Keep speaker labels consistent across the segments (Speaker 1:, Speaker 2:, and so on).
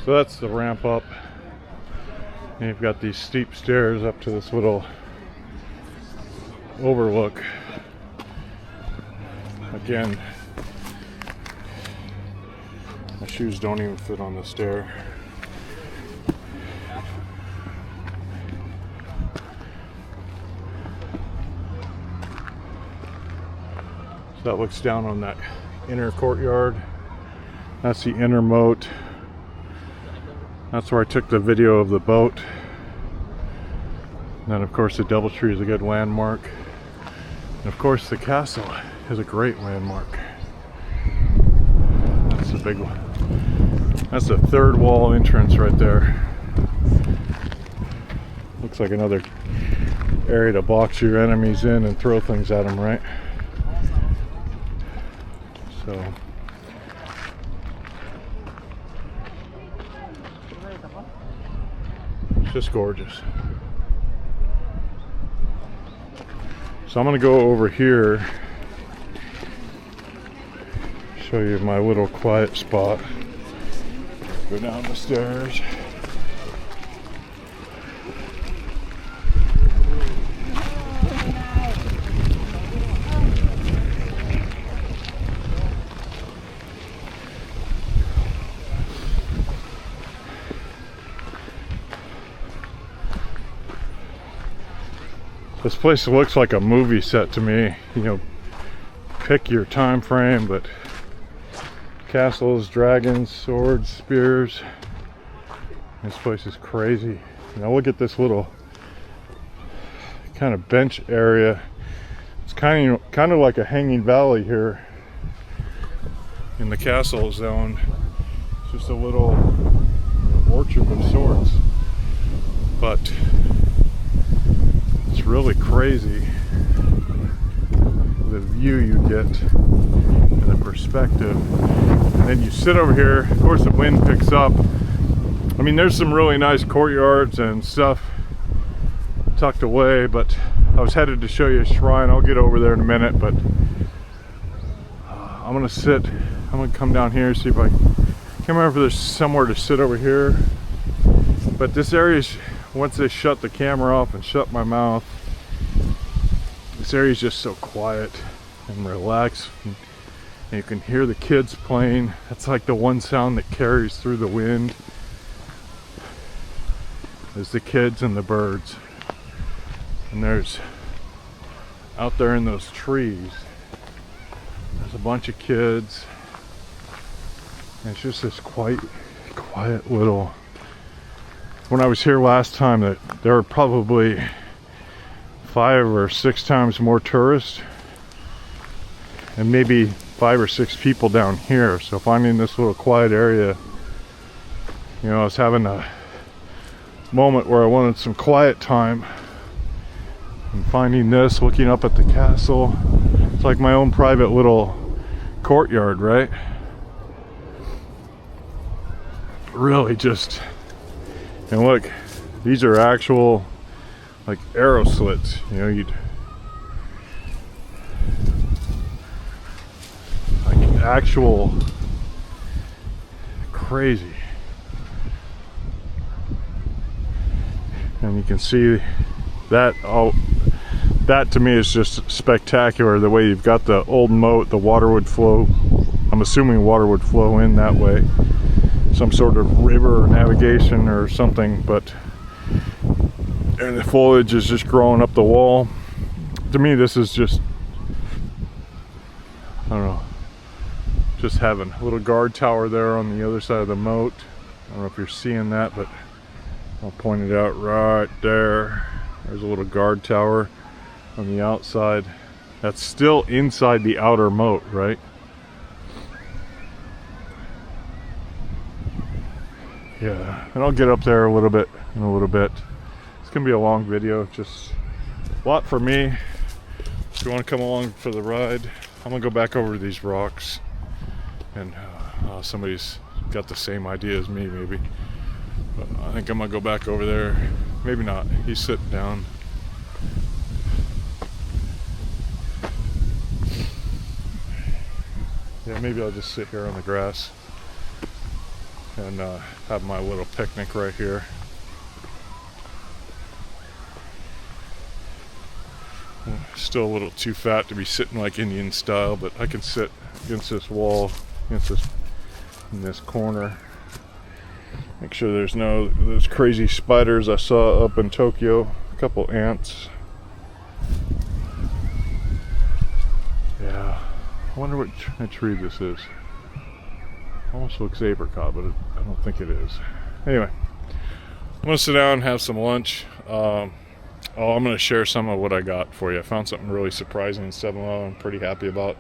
Speaker 1: So that's the ramp up. And you've got these steep stairs up to this little overlook. Again, my shoes don't even fit on the stair. So that looks down on that inner courtyard. That's the inner moat. That's where I took the video of the boat. And then of course the DoubleTree is a good landmark. And of course the castle is a great landmark. That's the big one. That's the third wall entrance right there. Looks like another area to box your enemies in and throw things at them, right? So it's just gorgeous. So I'm gonna go over here, show you my little quiet spot. Go down the stairs. This place looks like a movie set to me. You know, pick your time frame, but castles, dragons, swords, spears. This place is crazy. Now look at this little kind of bench area. It's kind of like a hanging valley here in the castle zone. It's just a little orchard of sorts, but it's really crazy the view you get and the perspective. And then you sit over here, of course the wind picks up. I mean, there's some really nice courtyards and stuff tucked away, but I was headed to show you a shrine. I'll get over there in a minute, but I'm gonna come down here, see if I can't remember if there's somewhere to sit over here. But this area is, once they shut the camera off and shut my mouth, this area is just so quiet and relaxed, and you can hear the kids playing. That's like the one sound that carries through the wind, is the kids and the birds. And there's, out there in those trees, there's a bunch of kids, and it's just this quiet little. When I was here last time, that there were probably 5 or 6 times more tourists, and maybe 5 or 6 people down here. So finding this little quiet area, you know, I was having a moment where I wanted some quiet time, and finding this, looking up at the castle, it's like my own private little courtyard, right? Really just. And look, these are actual like arrow slits, you know, like actual crazy. And you can see that, that to me is just spectacular, the way you've got the old moat, the water would flow, I'm assuming water would flow in that way, some sort of river or navigation or something, but and the foliage is just growing up the wall. To me, this is just, I don't know, just heaven. A little guard tower there on the other side of the moat. I don't know if you're seeing that, but I'll point it out right there. There's a little guard tower on the outside. That's still inside the outer moat, right? Yeah, and I'll get up there a little bit in a little bit. It's gonna be a long video, just a lot for me. If you want to come along for the ride, I'm gonna go back over these rocks, and somebody's got the same idea as me, maybe. But I think I'm gonna go back over there. Maybe not. He's sitting down. Yeah, maybe I'll just sit here on the grass. and have my little picnic right here. Still a little too fat to be sitting like Indian style, but I can sit against this wall, in this corner. Make sure there's no those crazy spiders I saw up in Tokyo. A couple ants. Yeah, I wonder what tree this is. Almost looks apricot, but I don't think it is. Anyway, I'm gonna sit down and have some lunch. I'm going to share some of what I got for you. I found something really surprising in 7-Eleven I'm pretty happy about.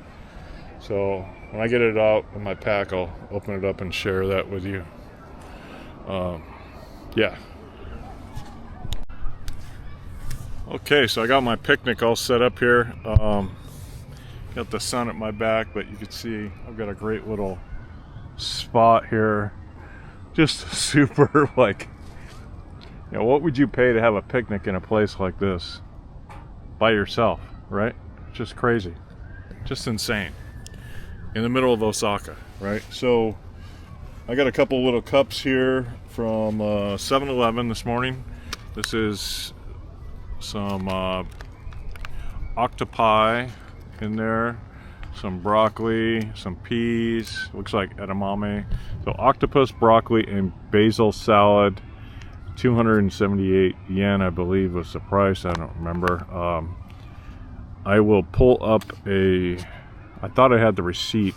Speaker 1: So when I get it out in my pack, I'll open it up and share that with you. Yeah. Okay, so I got my picnic all set up here. Got the sun at my back, but you can see I've got a great little spot here. Just super like... You know, what would you pay to have a picnic in a place like this by yourself, right? Just crazy, just insane. In the middle of Osaka, right? So I got a couple little cups here from 7-Eleven this morning. This is some octopi in there, some broccoli, some peas, looks like edamame. So octopus, broccoli, and basil salad. 278 yen, I believe, was the price. I don't remember. I will pull up I thought I had the receipt.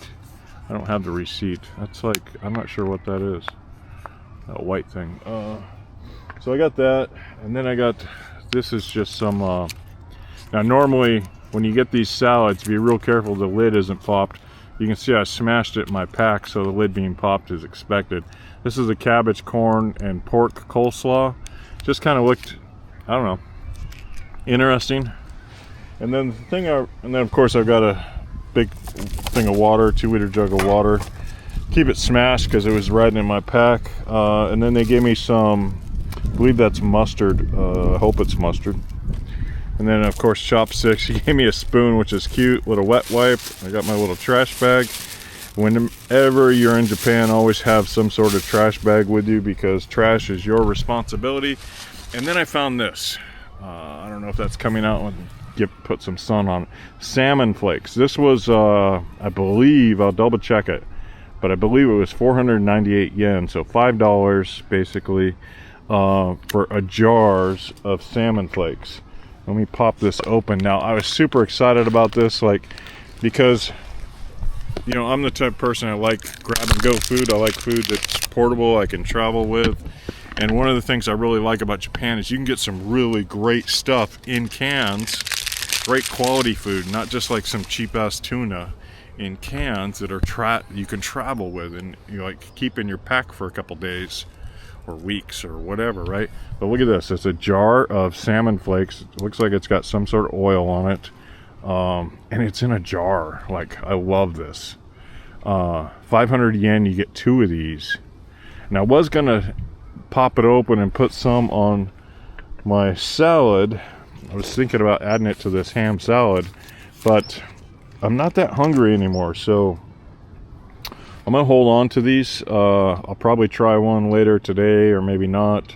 Speaker 1: I don't have the receipt. That's like, I'm not sure what that is. That white thing. So I got that, and then I got, this is just some, now normally when you get these salads, be real careful the lid isn't popped. You can see I smashed it in my pack, so the lid being popped is expected. This is a cabbage, corn, and pork coleslaw. Just kind of looked, I don't know, interesting. And then of course I've got a big thing of water, 2-liter jug of water. Keep it smashed because it was riding in my pack. And then they gave me some, I believe that's mustard. I hope it's mustard. And then of course chopsticks. He gave me a spoon, which is cute, little wet wipe. I got my little trash bag. Whenever you're in Japan, always have some sort of trash bag with you because trash is your responsibility. And then I found this. I don't know if that's coming out when put some sun on it. Salmon flakes. This was, I believe, I'll double check it, but I believe it was 498 yen, so $5 basically for a jars of salmon flakes. Let me pop this open. Now, I was super excited about this, like, because, you know, I'm the type of person I like grab and go food. I like food that's portable, I can travel with. And one of the things I really like about Japan is you can get some really great stuff in cans, great quality food, not just like some cheap ass tuna in cans that are you can travel with and you like keep in your pack for a couple days or weeks or whatever, right? But look at this. It's a jar of salmon flakes. It looks like it's got some sort of oil on it. And it's in a jar. Like, I love this. 500 yen, you get 2 of these. And I was gonna pop it open and put some on my salad. I was thinking about adding it to this ham salad, but I'm not that hungry anymore, so I'm gonna hold on to these. I'll probably try one later today or maybe not.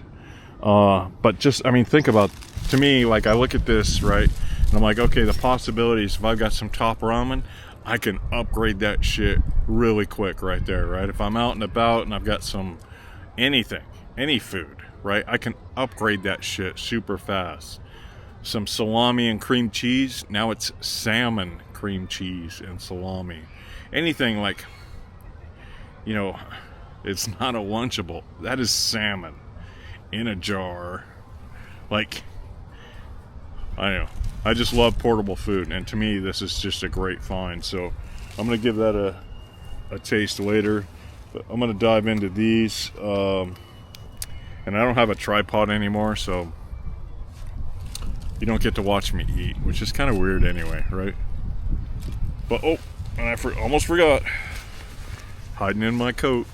Speaker 1: But just, I mean, think about, to me, like, I look at this, right, and I'm like, okay, the possibilities, if I've got some top ramen, I can upgrade that shit really quick right there, right? If I'm out and about and I've got some anything, any food, right, I can upgrade that shit super fast. Some salami and cream cheese, now it's salmon, cream cheese, and salami. Anything like, you know, it's not a Lunchable. That is salmon in a jar. Like, I don't know. I just love portable food, and to me, this is just a great find. So I'm gonna give that a taste later. But I'm gonna dive into these, and I don't have a tripod anymore, so you don't get to watch me eat, which is kind of weird anyway, right? But oh, and I almost forgot. Hiding in my coat.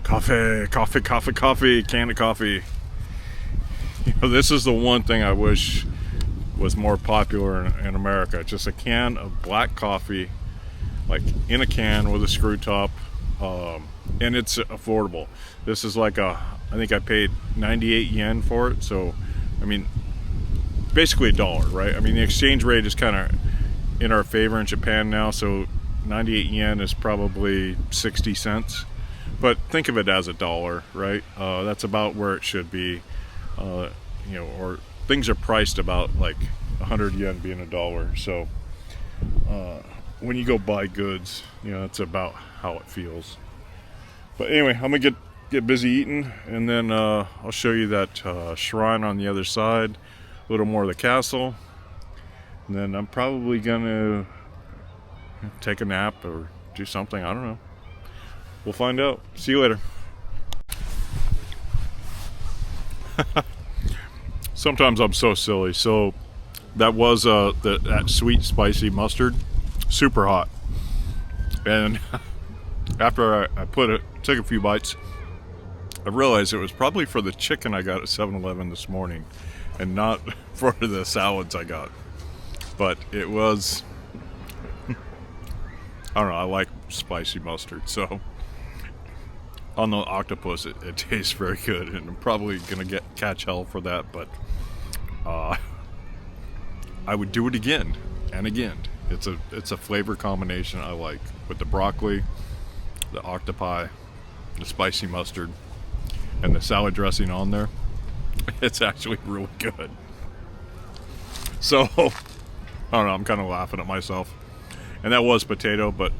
Speaker 1: Coffee, coffee, coffee, coffee, can of coffee. You know, this is the one thing I wish was more popular in America. Just a can of black coffee, like in a can with a screw top. and it's affordable. This is like I think I paid 98 yen for it, so I mean basically $1, right? I mean the exchange rate is kind of in our favor in Japan now, so 98 yen is probably 60 cents, but think of it as $1, right? That's about where it should be. You know, or things are priced about like 100 yen being $1, so when you go buy goods, you know, that's about how it feels. But anyway, I'm gonna get busy eating, and then I'll show you that shrine on the other side, a little more of the castle, and then I'm probably gonna take a nap or do something. I don't know. We'll find out. See you later. Sometimes I'm so silly. So that was that sweet spicy mustard, super hot, and after I took a few bites, I realized it was probably for the chicken I got at 7-Eleven this morning and not for the salads I got. But it was, I don't know, I like spicy mustard, so on the octopus it tastes very good, and I'm probably gonna catch hell for that, but I would do it again and again. It's a flavor combination I like, with the broccoli, the octopi, the spicy mustard, and the salad dressing on there. It's actually really good. So I don't know, I'm kind of laughing at myself. And that was potato, but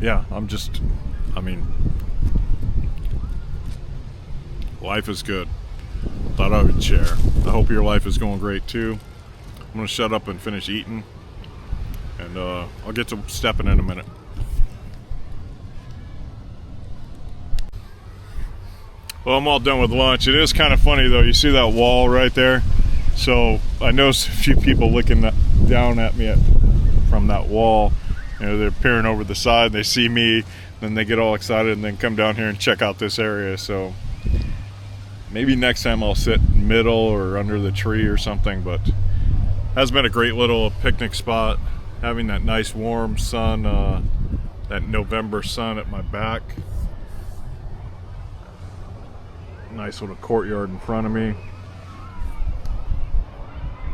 Speaker 1: yeah, I mean, life is good. Thought I would share. I hope your life is going great too. I'm gonna shut up and finish eating, and I'll get to stepping in a minute. Well, I'm all done with lunch. It is kind of funny though. You see that wall right there? So I noticed a few people looking down at me from that wall. You know, they're peering over the side. They see me, then they get all excited, and then come down here and check out this area. So maybe next time I'll sit middle or under the tree or something. But has been a great little picnic spot. Having that nice warm sun, that November sun at my back. Nice little courtyard in front of me.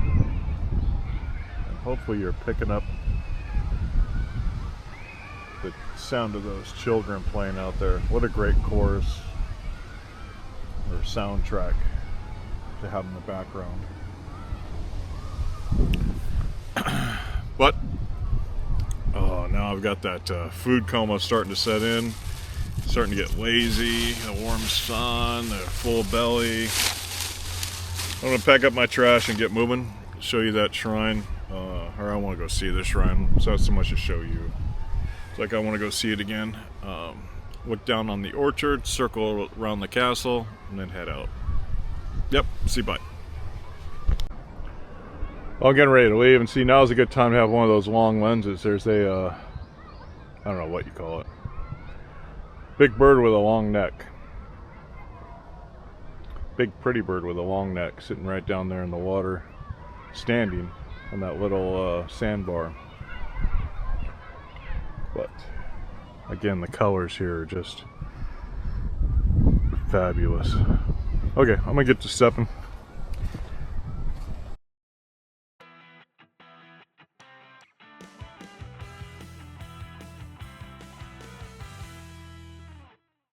Speaker 1: And hopefully you're picking up the sound of those children playing out there. What a great chorus or soundtrack to have in the background. But now I've got that food coma starting to set in. Starting to get lazy, the warm sun, the full belly. I'm gonna pack up my trash and get moving. Show you that shrine, or I want to go see the shrine. It's not so much to show you. It's like I want to go see it again. Look down on the orchard, circle around the castle, and then head out. Yep, see you, bye. Well, I'm getting ready to leave, and see, now's a good time to have one of those long lenses. There's a, I don't know what you call it. Big bird with a long neck. Big pretty bird with a long neck sitting right down there in the water, standing on that little sandbar. But again, the colors here are just fabulous. Okay, I'm gonna get to stepping.